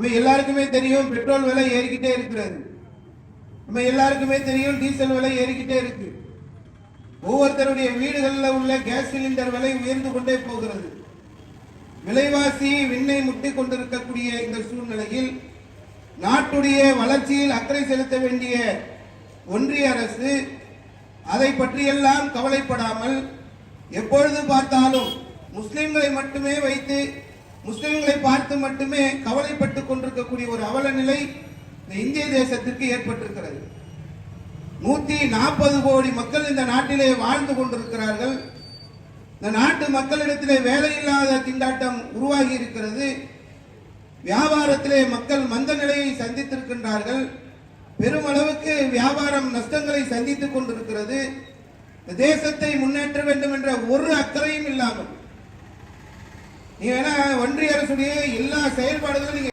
நம்ம எல்லாருக்குமே தெரியும் பெட்ரோல் விலை ஏறிக்கிட்டே இருக்கிறது. நம்ம எல்லாருக்குமே தெரியும் டீசல் விலை ஏறிக்கிட்டே இருக்கு. ஒவ்வொருத்தருடைய வீடுகளில் உள்ள கேஸ் சிலிண்டர் விலை உயர்ந்து கொண்டே போகிறது. விலைவாசி விண்ணை முட்டி கொண்டிருக்கக்கூடிய இந்த சூழ்நிலையில் நாட்டுடைய வளர்ச்சியில் அக்கறை செலுத்த வேண்டிய ஒன்றிய அரசு அதை பற்றியெல்லாம் கவலைப்படாமல் எப்பொழுது பார்த்தாலும் முஸ்லிம்களை மட்டுமே வைத்து முஸ்லிம்களை பார்த்து மட்டுமே கவலைப்பட்டுக் கொண்டிருக்கக்கூடிய ஒரு அவல நிலை இந்த இந்திய தேசத்திற்கு ஏற்பட்டிருக்கிறது. 140 கோடி மக்கள் இந்த நாட்டிலே வாழ்ந்து கொண்டிருக்கிறார்கள். இந்த நாட்டு மக்களிடத்திலே வேலையில்லாத திண்டாட்டம் உருவாகி இருக்கிறது. வியாபாரத்திலே மக்கள் மந்த நிலையை சந்தித்திருக்கின்றார்கள். பெருமளவுக்கு வியாபாரம் நஷ்டங்களை சந்தித்துக் கொண்டிருக்கிறது. தேசத்தை முன்னேற்ற வேண்டும் என்ற ஒரு அக்கறையும் இல்லாமல் ஒன்றிய அரசுடைய எல்லா செயல்பாடுகளும்